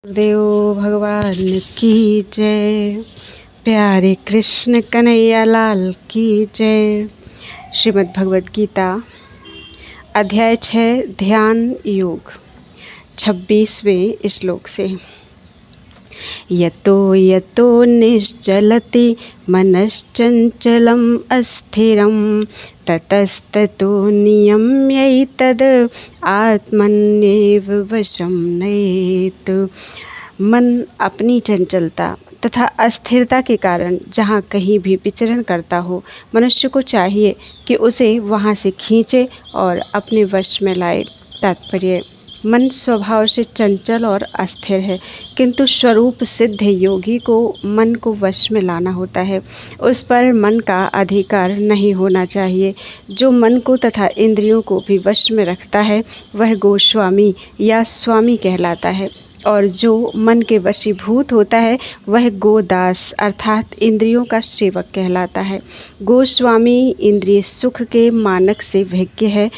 देव भगवान की जय। प्यारे कृष्ण कन्हैया लाल की जय। श्रीमद् भगवद गीता अध्याय 6 ध्यान योग 26वें श्लोक से। यतो यतो निश्चलति मनश्चञ्चलम् अस्थिरं ततस्ततो नियम्यैतद् आत्मन्येव वशं नयेत्। मन अपनी चंचलता तथा अस्थिरता के कारण जहाँ कहीं भी विचरण करता हो, मनुष्य को चाहिए कि उसे वहाँ से खींचे और अपने वश में लाए। तात्पर्य: मन स्वभाव से चंचल और अस्थिर है, किंतु स्वरूप सिद्ध योगी को मन को वश में लाना होता है। उस पर मन का अधिकार नहीं होना चाहिए। जो मन को तथा इंद्रियों को भी वश में रखता है वह गोस्वामी या स्वामी कहलाता है, और जो मन के वशीभूत होता है वह गोदास अर्थात इंद्रियों का सेवक कहलाता है। गोस्वामी इंद्रिय सुख के मानक से विज्ञ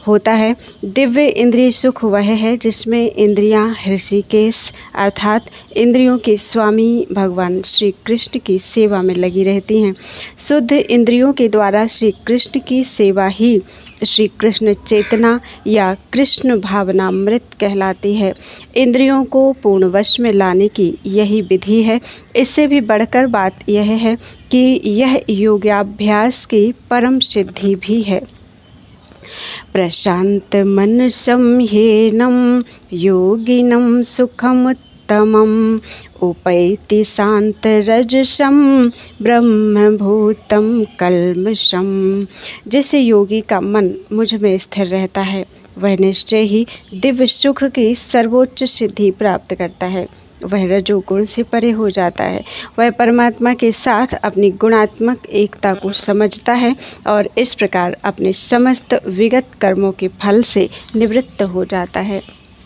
होता है। दिव्य इंद्रिय सुख वह है जिसमें इंद्रियां ऋषिकेश अर्थात इंद्रियों के स्वामी भगवान श्री कृष्ण की सेवा में लगी रहती हैं। शुद्ध इंद्रियों के द्वारा श्री कृष्ण की सेवा ही श्री कृष्ण चेतना या कृष्ण भावनामृत कहलाती है। इंद्रियों को पूर्ण वश में लाने की यही विधि है। इससे भी बढ़कर बात यह है कि यह योगाभ्यास की परम सिद्धि भी है। प्रशांत मन संह्येनं योगिनं सुखमुत्तमम् उपैति शांत रजसम ब्रह्मभूतम कल्मषम। जिस योगी का मन मुझ में स्थिर रहता है वह निश्चय ही दिव्य सुख की सर्वोच्च सिद्धि प्राप्त करता है। वह रजोगुण से परे हो जाता है। वह परमात्मा के साथ अपनी गुणात्मक एकता को समझता है और इस प्रकार अपने समस्त विगत कर्मों के फल से निवृत्त हो जाता है।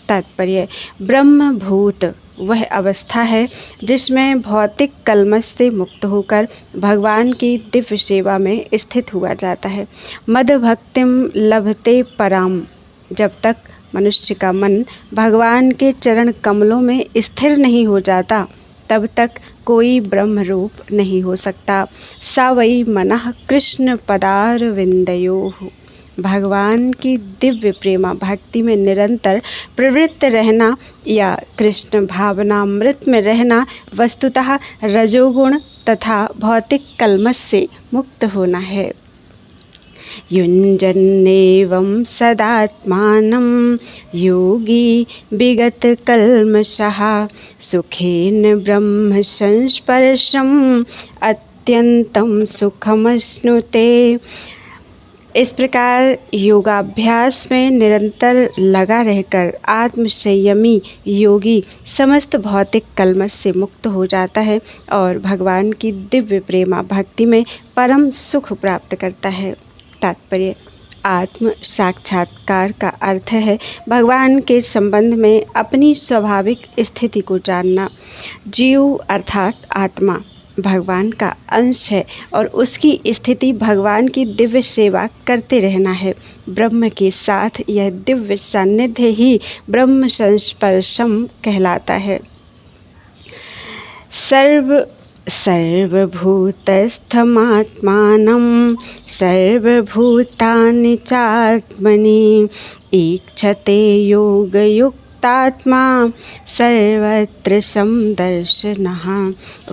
तात्पर्य: ब्रह्मभूत वह अवस्था है जिसमें भौतिक कल्मश से मुक्त होकर भगवान की दिव्य सेवा में स्थित हुआ जाता है। मद भक्तिम लभते पराम। जब तक मनुष्य का मन भगवान के चरण कमलों में स्थिर नहीं हो जाता तब तक कोई ब्रह्म रूप नहीं हो सकता। सा वै मनः कृष्ण पदारविंदयोः। भगवान की दिव्य प्रेमा भक्ति में निरंतर प्रवृत्त रहना या कृष्ण भावनामृत में रहना वस्तुतः रजोगुण तथा भौतिक कल्मश से मुक्त होना है। युञ्जन्नेवं सदात्मानं योगी विगत कल्मषः सुखेन ब्रह्म संस्पर्शम् अत्यंतं सुखमश्नुते। इस प्रकार योगाभ्यास में निरंतर लगा रहकर आत्मसंयमी योगी समस्त भौतिक कल्मश से मुक्त हो जाता है और भगवान की दिव्य प्रेमा भक्ति में परम सुख प्राप्त करता है। तात्पर्य: आत्म साक्षात्कार का अर्थ है भगवान के संबंध में अपनी स्वाभाविक स्थिति को जानना। जीव अर्थात आत्मा भगवान का अंश है और उसकी स्थिति भगवान की दिव्य सेवा करते रहना है। ब्रह्म के साथ यह दिव्य सान्निध्य ही ब्रह्म संस्पर्शम कहलाता है। सर्वभूतस्थमात्मानं सर्वभूतानि चात्मनि ईक्षते योगयुक्तात्मा सर्वत्र समदर्शनः।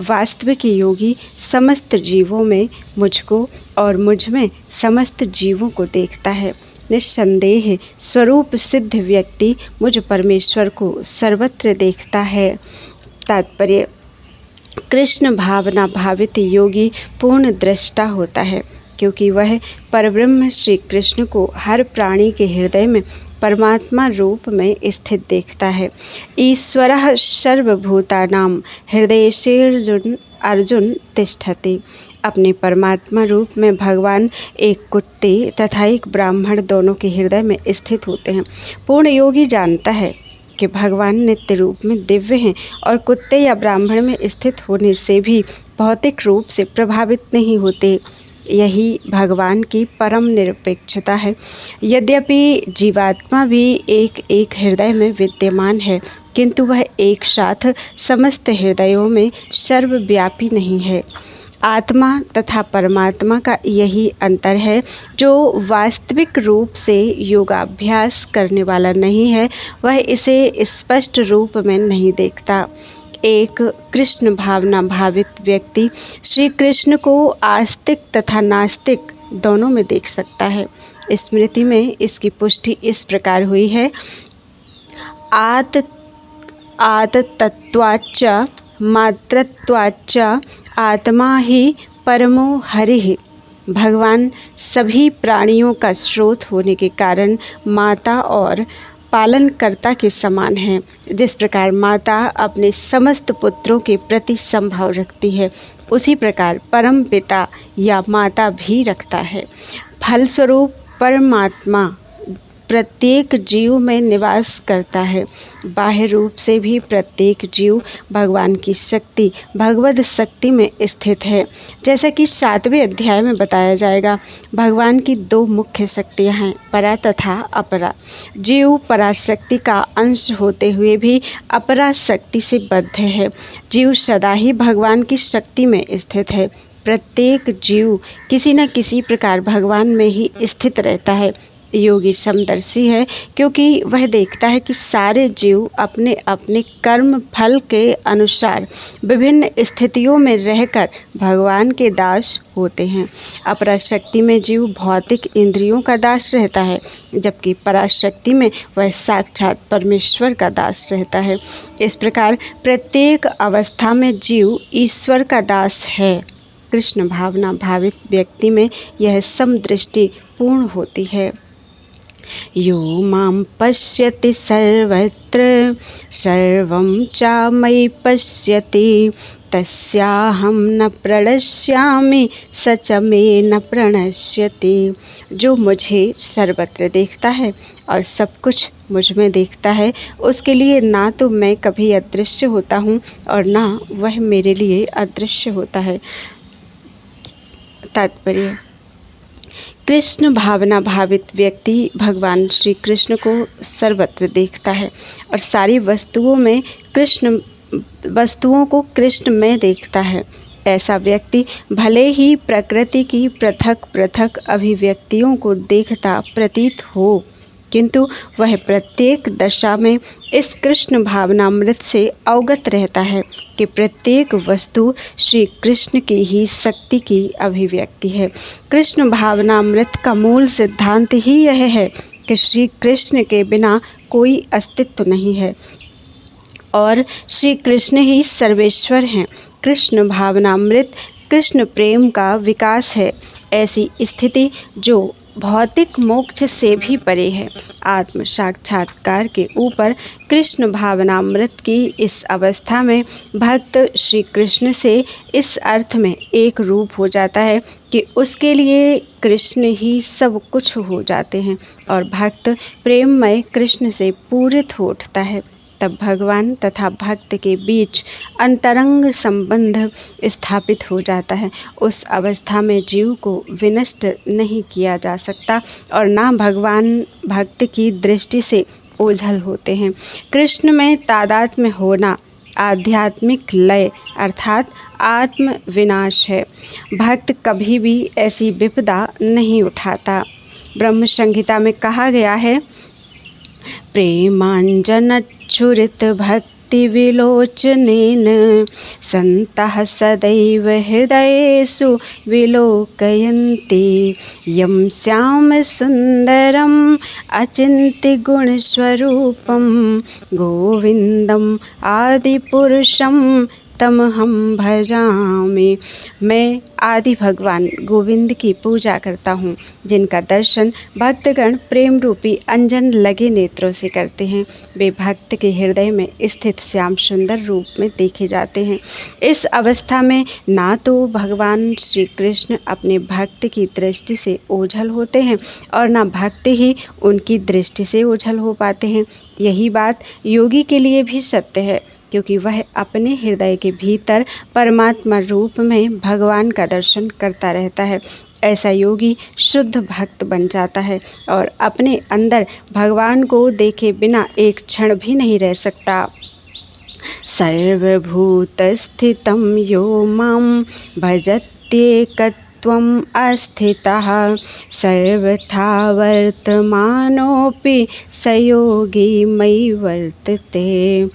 वास्तविक योगी समस्त जीवों में मुझको और मुझ में समस्त जीवों को देखता है। निस्संदेह स्वरूप सिद्ध व्यक्ति मुझ परमेश्वर को सर्वत्र देखता है। तात्पर्य: कृष्ण भावना भावित योगी पूर्ण दृष्टा होता है, क्योंकि वह परब्रह्म श्री कृष्ण को हर प्राणी के हृदय में परमात्मा रूप में स्थित देखता है। ईश्वरः सर्वभूतानां हृदयेषु अर्जुन तिष्ठति। अपने परमात्मा रूप में भगवान एक कुत्ते तथा एक ब्राह्मण दोनों के हृदय में स्थित होते हैं। पूर्ण योगी जानता है कि भगवान नित्य रूप में दिव्य हैं और कुत्ते या ब्राह्मण में स्थित होने से भी भौतिक रूप से प्रभावित नहीं होते। यही भगवान की परम निरपेक्षता है। यद्यपि जीवात्मा भी एक एक हृदय में विद्यमान है, किंतु वह एक साथ समस्त हृदयों में सर्वव्यापी नहीं है। आत्मा तथा परमात्मा का यही अंतर है। जो वास्तविक रूप से योगाभ्यास करने वाला नहीं है, वह इसे स्पष्ट रूप में नहीं देखता। एक कृष्ण भावना भावित व्यक्ति श्री कृष्ण को आस्तिक तथा नास्तिक दोनों में देख सकता है। स्मृति में इसकी पुष्टि इस प्रकार हुई है। आततत्वाच्च मातृत्वाच्च आत्मा ही परमो हरिः। भगवान सभी प्राणियों का स्रोत होने के कारण माता और पालनकर्ता के समान है। जिस प्रकार माता अपने समस्त पुत्रों के प्रति समभाव रखती है, उसी प्रकार परम पिता या माता भी रखता है। फलस्वरूप परमात्मा प्रत्येक जीव में निवास करता है। बाह्य रूप से भी प्रत्येक जीव भगवान की शक्ति भगवद शक्ति में स्थित है। जैसा कि 7वें अध्याय में बताया जाएगा, भगवान की 2 मुख्य शक्तियाँ हैं, परा तथा अपरा। जीव पराशक्ति का अंश होते हुए भी अपरा शक्ति से बद्ध है। जीव सदा ही भगवान की शक्ति में स्थित है। प्रत्येक जीव किसी न किसी प्रकार भगवान में ही स्थित रहता है। योगी समदर्शी है, क्योंकि वह देखता है कि सारे जीव अपने अपने कर्म फल के अनुसार विभिन्न स्थितियों में रहकर भगवान के दास होते हैं। अपराशक्ति में जीव भौतिक इंद्रियों का दास रहता है, जबकि पराशक्ति में वह साक्षात परमेश्वर का दास रहता है। इस प्रकार प्रत्येक अवस्था में जीव ईश्वर का दास है। कृष्ण भावना भावित व्यक्ति में यह समदृष्टि पूर्ण होती है। यो मां पश्यति सर्वत्र सर्वं च मयि पश्यति तस्याहं न प्रणश्यामि स च मे न प्रणश्यति। जो मुझे सर्वत्र देखता है और सब कुछ मुझ में देखता है, उसके लिए ना तो मैं कभी अदृश्य होता हूँ और ना वह मेरे लिए अदृश्य होता है। तात्पर्य: कृष्ण भावना भावित व्यक्ति भगवान श्री कृष्ण को सर्वत्र देखता है और सारी वस्तुओं को कृष्ण में देखता है। ऐसा व्यक्ति भले ही प्रकृति की पृथक पृथक अभिव्यक्तियों को देखता प्रतीत हो, किंतु वह प्रत्येक दशा में इस कृष्ण भावनामृत से अवगत रहता है कि प्रत्येक वस्तु श्री कृष्ण की ही शक्ति की अभिव्यक्ति है। कृष्ण भावनामृत का मूल सिद्धांत ही यह है कि श्री कृष्ण के बिना कोई अस्तित्व नहीं है और श्री कृष्ण ही सर्वेश्वर हैं। कृष्ण भावनामृत कृष्ण प्रेम का विकास है, ऐसी स्थिति जो भौतिक मोक्ष से भी परे है। आत्म साक्षात्कार के ऊपर कृष्ण भावनामृत की इस अवस्था में भक्त श्री कृष्ण से इस अर्थ में एक रूप हो जाता है कि उसके लिए कृष्ण ही सब कुछ हो जाते हैं और भक्त प्रेममय कृष्ण से पूरित हो उठता है। तब भगवान तथा भक्त के बीच अंतरंग संबंध स्थापित हो जाता है। उस अवस्था में जीव को विनष्ट नहीं किया जा सकता और ना भगवान भक्त की दृष्टि से ओझल होते हैं। कृष्ण में तादात्म्य होना आध्यात्मिक लय अर्थात आत्म विनाश है। भक्त कभी भी ऐसी विपदा नहीं उठाता। ब्रह्म संहिता में कहा गया है, प्रेमाञ्जनच्छुरित भक्ति विलोचनेन सन्तः सदैव हृदयेषु विलोकयन्ति यं श्याम सुन्दरम् अचिन्त्य गुणस्वरूपं गोविन्दम् आदिपुरुषं तमहम भजामि। मैं आदि भगवान गोविंद की पूजा करता हूँ, जिनका दर्शन भक्तगण प्रेम रूपी अंजन लगे नेत्रों से करते हैं। वे भक्त के हृदय में स्थित श्याम सुंदर रूप में देखे जाते हैं। इस अवस्था में ना तो भगवान श्री कृष्ण अपने भक्त की दृष्टि से ओझल होते हैं और ना भक्त ही उनकी दृष्टि से ओझल हो पाते हैं। यही बात योगी के लिए भी सत्य है, क्योंकि वह अपने हृदय के भीतर परमात्मा रूप में भगवान का दर्शन करता रहता है। ऐसा योगी शुद्ध भक्त बन जाता है और अपने अंदर भगवान को देखे बिना एक क्षण भी नहीं रह सकता। सर्वभूतस्थितं यो मां भजत्येकत्वम् अस्थितः सर्वथा वर्तमानोऽपि स योगी मयि वर्तते।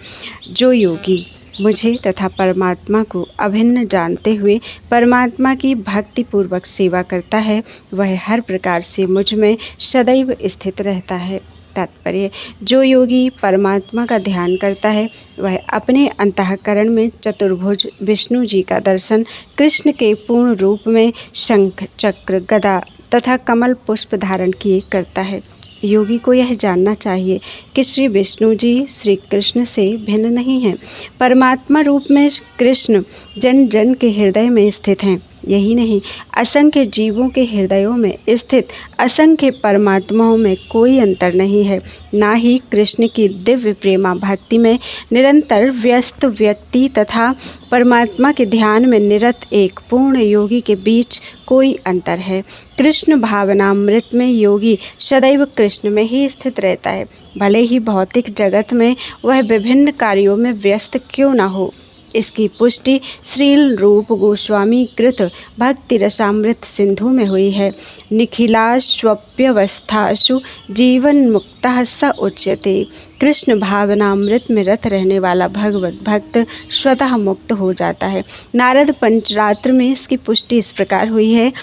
जो योगी मुझे तथा परमात्मा को अभिन्न जानते हुए परमात्मा की भक्ति पूर्वक सेवा करता है, वह हर प्रकार से मुझ में सदैव स्थित रहता है। तात्पर्य, जो योगी परमात्मा का ध्यान करता है वह अपने अंतःकरण में चतुर्भुज विष्णु जी का दर्शन कृष्ण के पूर्ण रूप में शंख, चक्र, गदा तथा कमल पुष्प धारण किए करता है। योगी को यह जानना चाहिए कि श्री विष्णु जी श्री कृष्ण से भिन्न नहीं हैं। परमात्मा रूप में कृष्ण जन जन के हृदय में स्थित हैं। यही नहीं, असंख्य जीवों के हृदयों में स्थित असंख्य परमात्माओं में कोई अंतर नहीं है। ना ही कृष्ण की दिव्य प्रेमा भक्ति में निरंतर व्यस्त व्यक्ति तथा परमात्मा के ध्यान में निरत एक पूर्ण योगी के बीच कोई अंतर है। कृष्ण भावनामृत में योगी सदैव कृष्ण में ही स्थित रहता है, भले ही भौतिक जगत में वह विभिन्न कार्यों में व्यस्त क्यों न हो। इसकी पुष्टि श्रील रूप गोस्वामी कृत भक्ति रसामृत सिंधु में हुई है। निखिलाश्वप्यवस्थासु जीवन मुक्तः स उच्यते। कृष्ण भावनामृत में रत रहने वाला भगवत भक्त स्वतः मुक्त हो जाता है। नारद पंचरात्र में इसकी पुष्टि इस प्रकार हुई है।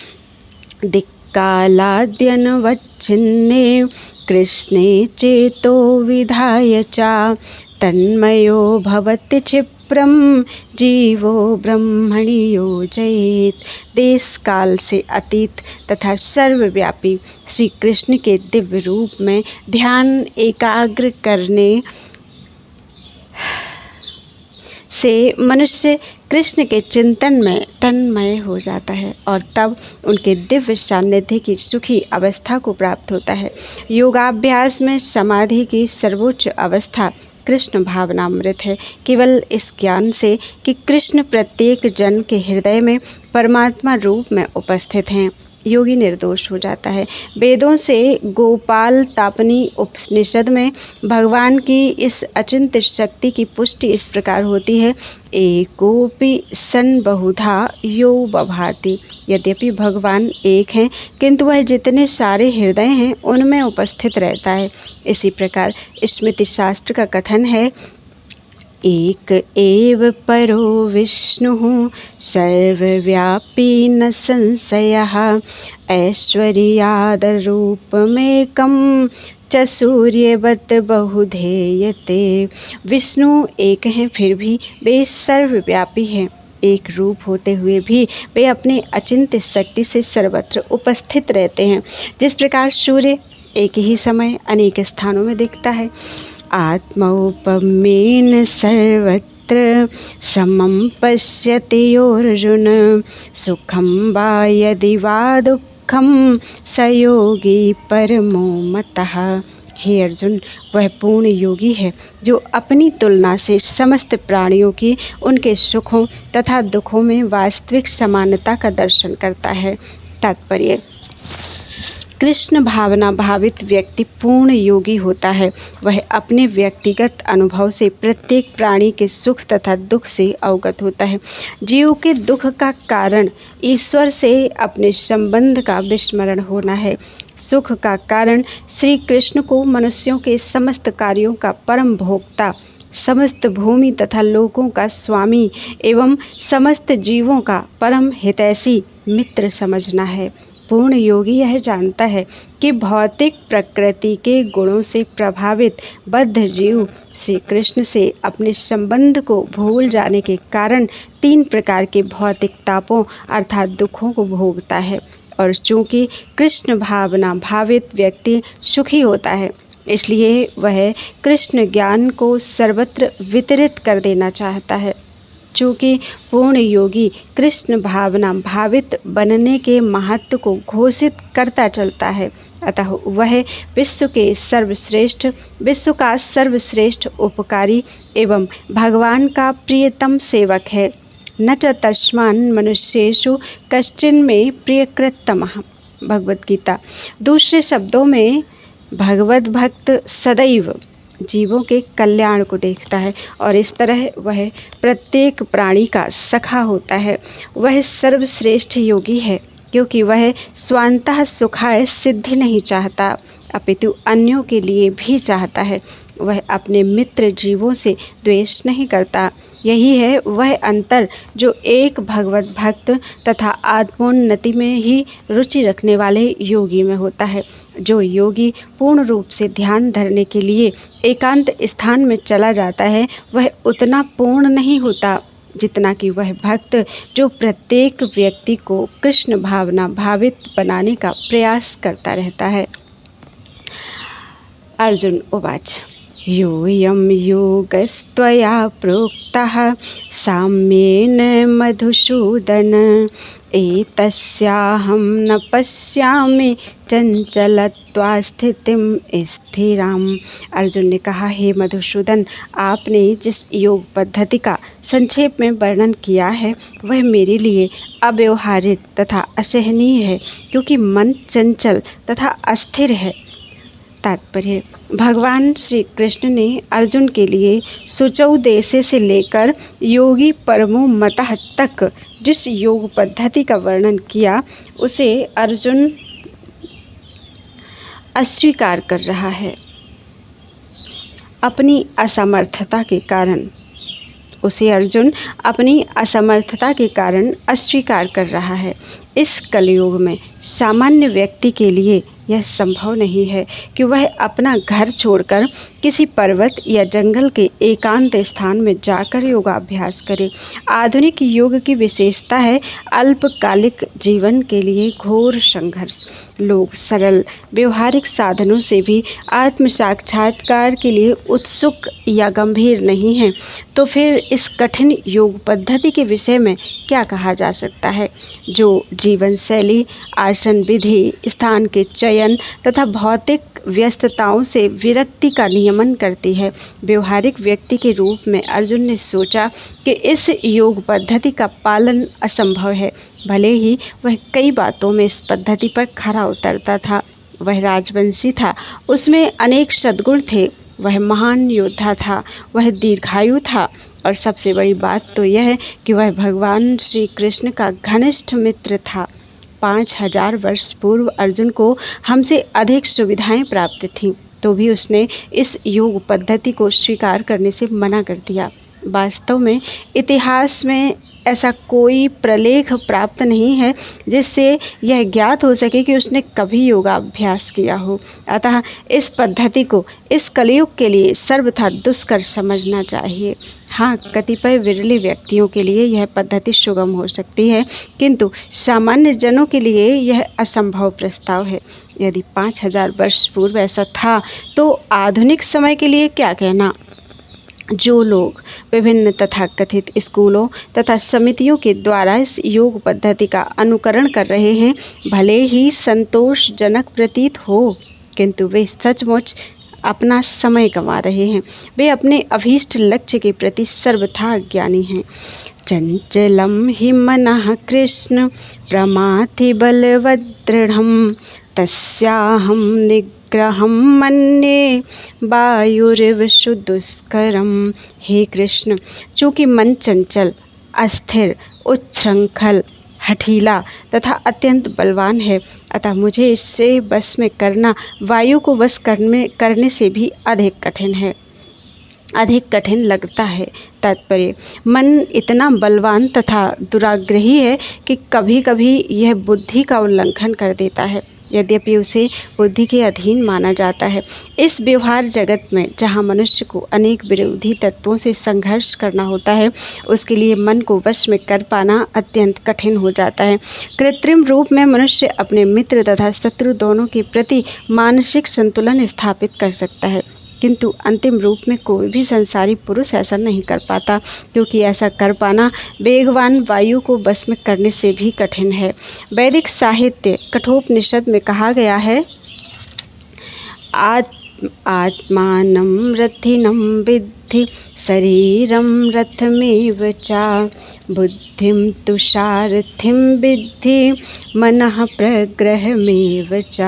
दिक्कालाद्यनवच्छिन्ने कृष्णे चेतो विधाय च तन्मयो भवति क्षिप्रं जीवो ब्रह्मणि योजयेत। देश काल से अतीत तथा सर्वव्यापी श्री कृष्ण के दिव्य रूप में ध्यान एकाग्र करने से मनुष्य कृष्ण के चिंतन में तन्मय हो जाता है और तब उनके दिव्य सान्निध्य की सुखी अवस्था को प्राप्त होता है। योगाभ्यास में समाधि की सर्वोच्च अवस्था कृष्ण भावनामृत है। केवल इस ज्ञान से कि कृष्ण प्रत्येक जन के हृदय में परमात्मा रूप में उपस्थित हैं, योगी निर्दोष हो जाता है। वेदों से गोपाल तापनी उपनिषद में भगवान की इस अचिंत्य शक्ति की पुष्टि इस प्रकार होती है। एकोपि सन बहुधा यो बभाति। यद्यपि भगवान एक हैं, किंतु वह जितने सारे हृदय हैं उनमें उपस्थित रहता है। इसी प्रकार स्मृति शास्त्र का कथन है, एक एव परो विष्णुः सर्वव्यापी न संशयः ऐश्वर्यादरूपमेकं च सूर्यवत् बहुधेयते। विष्णु एक हैं, फिर भी वे सर्वव्यापी हैं। एक रूप होते हुए भी वे अपने अचिंत्य शक्ति से सर्वत्र उपस्थित रहते हैं। जिस प्रकार सूर्य एक ही समय अनेक स्थानों में दिखता है। आत्मौपम्येन सर्वत्र समं पश्यति योऽर्जुन सुखं वा यदि वा दुःखं स योगी परमो मतः। हे अर्जुन, वह पूर्ण योगी है जो अपनी तुलना से समस्त प्राणियों की उनके सुखों तथा दुखों में वास्तविक समानता का दर्शन करता है। तात्पर्य, कृष्ण भावना भावित व्यक्ति पूर्ण योगी होता है। वह अपने व्यक्तिगत अनुभव से प्रत्येक प्राणी के सुख तथा दुख से अवगत होता है। जीव के दुख का कारण ईश्वर से अपने संबंध का विस्मरण होना है। सुख का कारण श्री कृष्ण को मनुष्यों के समस्त कार्यों का परम भोक्ता, समस्त भूमि तथा लोकों का स्वामी एवं समस्त जीवों का परम हितैषी मित्र समझना है। पूर्ण योगी यह जानता है कि भौतिक प्रकृति के गुणों से प्रभावित बद्ध जीव श्री कृष्ण से अपने संबंध को भूल जाने के कारण 3 प्रकार के भौतिक तापों अर्थात दुखों को भोगता है। और चूंकि कृष्ण भावना भावित व्यक्ति सुखी होता है, इसलिए वह कृष्ण ज्ञान को सर्वत्र वितरित कर देना चाहता है। चूँकि पूर्ण योगी कृष्ण भावना भावित बनने के महत्व को घोषित करता चलता है, अतः वह विश्व का सर्वश्रेष्ठ उपकारी एवं भगवान का प्रियतम सेवक है। न च तस्मान् मनुष्येषु कश्चिन् मे प्रियकृततमः। भगवत गीता। दूसरे शब्दों में भगवत भक्त सदैव जीवों के कल्याण को देखता है और इस तरह वह प्रत्येक प्राणी का सखा होता है। वह सर्वश्रेष्ठ योगी है क्योंकि वह स्वांतः सुखाय सिद्धि नहीं चाहता अपितु अन्यों के लिए भी चाहता है। वह अपने मित्र जीवों से द्वेष नहीं करता। यही है वह अंतर जो एक भगवत भक्त तथा आत्मोन्नति में ही रुचि रखने वाले योगी में होता है। जो योगी पूर्ण रूप से ध्यान धरने के लिए एकांत स्थान में चला जाता है वह उतना पूर्ण नहीं होता जितना कि वह भक्त जो प्रत्येक व्यक्ति को कृष्ण भावना भावित बनाने का प्रयास करता रहता है। अर्जुन उवाच योऽयं योगस्त्वया प्रोक्तः साम्येन मधुसूदन एतस्याहं न पश्यामि चंचलत्वा स्थितिं स्थिराम। अर्जुन ने कहा, हे मधुसूदन, आपने जिस योग पद्धति का संक्षेप में वर्णन किया है वह मेरे लिए अव्यवहारिक तथा असहनीय है क्योंकि मन चंचल तथा अस्थिर है। तात्पर्य, भगवान श्री कृष्ण ने अर्जुन के लिए शुचौ देशे से लेकर योगी परमो मतः तक जिस योग पद्धति का वर्णन किया उसे अर्जुन अस्वीकार कर रहा है अपनी असमर्थता के कारण। उसे अर्जुन अपनी असमर्थता के कारण अस्वीकार कर रहा है। इस कलयुग में सामान्य व्यक्ति के लिए यह संभव नहीं है कि वह अपना घर छोड़कर किसी पर्वत या जंगल के एकांत स्थान में जाकर योगाभ्यास करे। आधुनिक युग की विशेषता है अल्पकालिक जीवन के लिए घोर संघर्ष। लोग सरल व्यवहारिक साधनों से भी आत्म साक्षात्कार के लिए उत्सुक या गंभीर नहीं हैं। तो फिर इस कठिन योग पद्धति के विषय में क्या कहा जा सकता है, जो जीवन शैली, आसन विधि, स्थान के चयन तथा भौतिक व्यस्तताओं से विरक्ति का नियमन करती है। व्यवहारिक व्यक्ति के रूप में अर्जुन ने सोचा कि इस योग पद्धति का पालन असंभव है। भले ही वह कई बातों में इस पद्धति पर खरा उतरता था। वह राजवंशी था, उसमें अनेक सद्गुण थे, वह महान योद्धा था, वह दीर्घायु था और सबसे बड़ी बात तो यह है कि वह भगवान श्री कृष्ण का घनिष्ठ मित्र था। 5000 वर्ष पूर्व अर्जुन को हमसे अधिक सुविधाएं प्राप्त थीं, तो भी उसने इस योग पद्धति को स्वीकार करने से मना कर दिया। वास्तव में इतिहास में ऐसा कोई प्रलेख प्राप्त नहीं है जिससे यह ज्ञात हो सके कि उसने कभी योगाभ्यास किया हो। अतः इस पद्धति को इस कलयुग के लिए सर्वथा दुष्कर समझना चाहिए। हाँ, कतिपय विरले व्यक्तियों के लिए यह पद्धति सुगम हो सकती है, किंतु सामान्य जनों के लिए यह असंभव प्रस्ताव है। यदि 5000 वर्ष पूर्व ऐसा था तो आधुनिक समय के लिए क्या कहना। जो लोग विभिन्न तथाकथित स्कूलों तथा समितियों के द्वारा इस योग पद्धति का अनुकरण कर रहे हैं, भले ही संतोषजनक प्रतीत हो, किंतु वे सचमुच अपना समय गंवा रहे हैं। वे अपने अभीष्ट लक्ष्य के प्रति सर्वथा अज्ञानी हैं। चंचलम हि मनः कृष्ण प्रमाथि बलवदृढ़ं तस्याहं निग्रहं मन्ये वायुरिव सुदुष्करम। हे कृष्ण, चूँकि मन चंचल, अस्थिर, उच्छृंखल, हठीला तथा अत्यंत बलवान है, अतः मुझे इससे बस में करना वायु को बस करने से भी अधिक कठिन लगता है। तात्पर्य, मन इतना बलवान तथा दुराग्रही है कि कभी कभी यह बुद्धि का उल्लंघन कर देता है, यद्यपि उसे बुद्धि के अधीन माना जाता है। इस व्यवहार जगत में जहाँ मनुष्य को अनेक विरोधी तत्वों से संघर्ष करना होता है, उसके लिए मन को वश में कर पाना अत्यंत कठिन हो जाता है। कृत्रिम रूप में मनुष्य अपने मित्र तथा शत्रु दोनों के प्रति मानसिक संतुलन स्थापित कर सकता है, किंतु अंतिम रूप में कोई भी संसारी पुरुष ऐसा नहीं कर पाता, क्योंकि ऐसा कर पाना वेगवान वायु को बस में करने से भी कठिन है। वैदिक साहित्य कठोपनिषद में कहा गया है, आत्मानं रथिनं विद्धि शरीरं रथमेव च। बुद्धिं तु सारथिं विद्धि मनः प्रग्रहमेव च।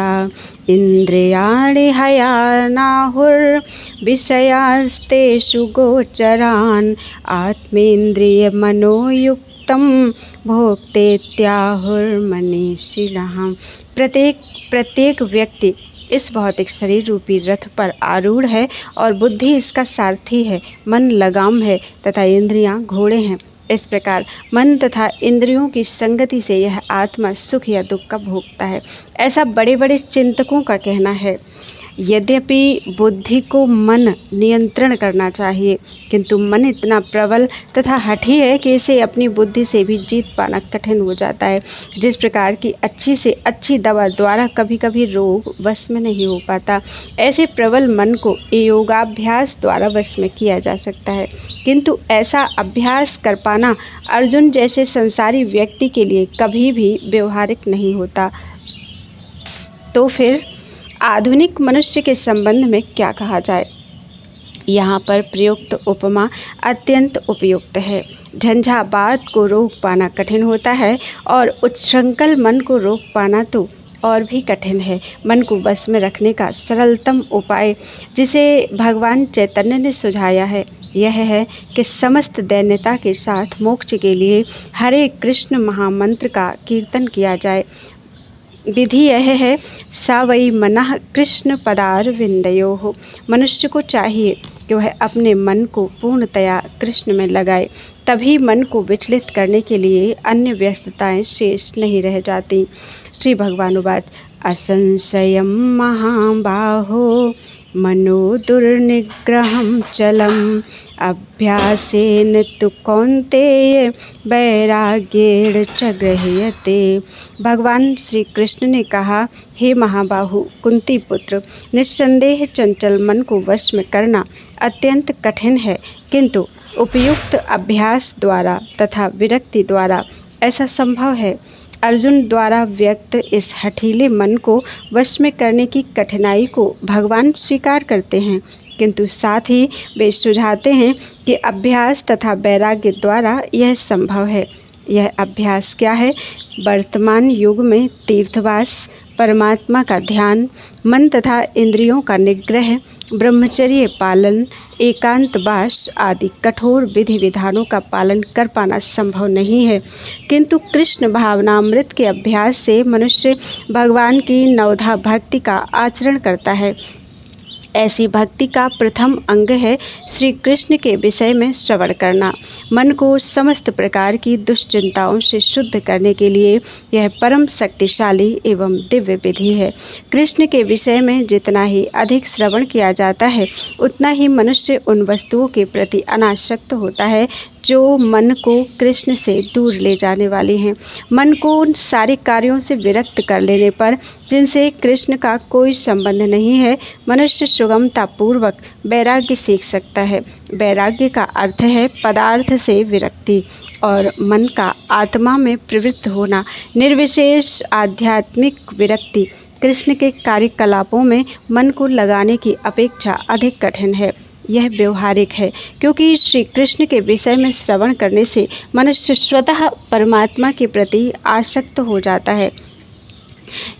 इन्द्रियाणि हयानाहुर्विषयास्तेषु गोचरान् आत्मेन्द्रियमनोयुक्तं भोक्तेत्याहुर्मनीषिणः। प्रत्येक व्यक्ति इस भौतिक शरीर रूपी रथ पर आरूढ़ है और बुद्धि इसका सारथी है, मन लगाम है तथा इंद्रियां घोड़े हैं। इस प्रकार मन तथा इंद्रियों की संगति से यह आत्मा सुख या दुख का भोगता है, ऐसा बड़े बड़े चिंतकों का कहना है। यद्यपि बुद्धि को मन नियंत्रण करना चाहिए, किंतु मन इतना प्रबल तथा हठी है कि इसे अपनी बुद्धि से भी जीत पाना कठिन हो जाता है। जिस प्रकार की अच्छी से अच्छी दवा द्वारा कभी कभी रोग वश में नहीं हो पाता, ऐसे प्रबल मन को योगाभ्यास द्वारा वश में किया जा सकता है, किंतु ऐसा अभ्यास कर पाना अर्जुन जैसे संसारी व्यक्ति के लिए कभी भी व्यवहारिक नहीं होता। तो फिर आधुनिक मनुष्य के संबंध में क्या कहा जाए? यहाँ पर प्रयुक्त उपमा अत्यंत उपयुक्त है। झंझावात को रोक पाना कठिन होता है और उच्छृंखल मन को रोक पाना तो और भी कठिन है। मन को बस में रखने का सरलतम उपाय जिसे भगवान चैतन्य ने सुझाया है यह है कि समस्त दैन्यता के साथ मोक्ष के लिए हरे कृष्ण महामंत्र का कीर्तन किया जाए। विधि यह है, सा वै मनः कृष्ण पदारविंदयोः। मनुष्य को चाहिए कि वह अपने मन को पूर्णतया कृष्ण में लगाए, तभी मन को विचलित करने के लिए अन्य व्यस्तताएं शेष नहीं रह जाती। श्री भगवान उवाच असंशयं महाबाहो मनो दुर्निग्रहं चलम् अभ्यासेन तु कौन्तेय वैराग्येण च गृह्यते। भगवान श्री कृष्ण ने कहा, हे महाबाहु कुंती पुत्र, निस्संदेह चंचल मन को वश में करना अत्यंत कठिन है, किंतु उपयुक्त अभ्यास द्वारा तथा विरक्ति द्वारा ऐसा संभव है। अर्जुन द्वारा व्यक्त इस हठीले मन को वश में करने की कठिनाई को भगवान स्वीकार करते हैं, किंतु साथ ही वे सुझाते हैं कि अभ्यास तथा वैराग्य द्वारा यह संभव है। यह अभ्यास क्या है? वर्तमान युग में तीर्थवास, परमात्मा का ध्यान, मन तथा इंद्रियों का निग्रह, ब्रह्मचर्य पालन, एकांतवास आदि कठोर विधि विधानों का पालन कर पाना संभव नहीं है, किंतु कृष्ण भावनामृत के अभ्यास से मनुष्य भगवान की नवधा भक्ति का आचरण करता है। ऐसी भक्ति का प्रथम अंग है श्री कृष्ण के विषय में श्रवण करना। मन को समस्त प्रकार की दुश्चिंताओं से शुद्ध करने के लिए यह परम शक्तिशाली एवं दिव्य विधि है। कृष्ण के विषय में जितना ही अधिक श्रवण किया जाता है, उतना ही मनुष्य उन वस्तुओं के प्रति अनासक्त होता है जो मन को कृष्ण से दूर ले जाने वाली हैं। मन को उन सारे कार्यों से विरक्त कर लेने पर, जिनसे कृष्ण का कोई संबंध नहीं है, मनुष्य सुगमता पूर्वक वैराग्य सीख सकता है। वैराग्य का अर्थ है पदार्थ से विरक्ति और मन का आत्मा में प्रवृत्त होना। निर्विशेष आध्यात्मिक विरक्ति कृष्ण के कार्यकलापों में मन को लगाने की अपेक्षा अधिक कठिन है। यह व्यवहारिक है, क्योंकि श्री कृष्ण के विषय में श्रवण करने से मनुष्य स्वतः परमात्मा के प्रति आसक्त हो जाता है।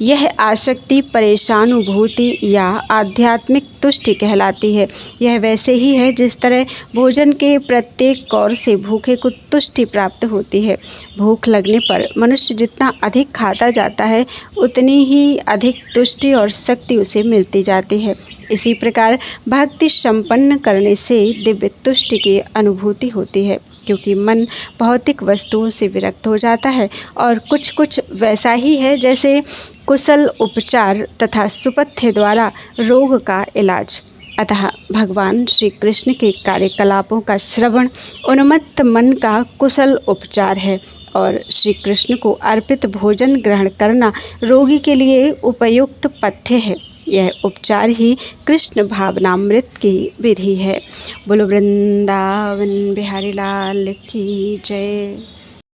यह आसक्ति परेशानुभूति या आध्यात्मिक तुष्टि कहलाती है। यह वैसे ही है जिस तरह भोजन के प्रत्येक कौर से भूखे को तुष्टि प्राप्त होती है। भूख लगने पर मनुष्य जितना अधिक खाता जाता है, उतनी ही अधिक तुष्टि और शक्ति उसे मिलती जाती है। इसी प्रकार भक्ति संपन्न करने से दिव्य तुष्टि की अनुभूति होती है, क्योंकि मन भौतिक वस्तुओं से विरक्त हो जाता है। और कुछ वैसा ही है जैसे कुशल उपचार तथा सुपथ्य द्वारा रोग का इलाज। अतः भगवान श्री कृष्ण के कार्यकलापों का श्रवण उन्मत्त मन का कुशल उपचार है और श्री कृष्ण को अर्पित भोजन ग्रहण करना रोगी के लिए उपयुक्त पथ्य है। यह उपचार ही कृष्ण भावनामृत की विधि है। बोलो वृंदावन बिहारी लाल की जय।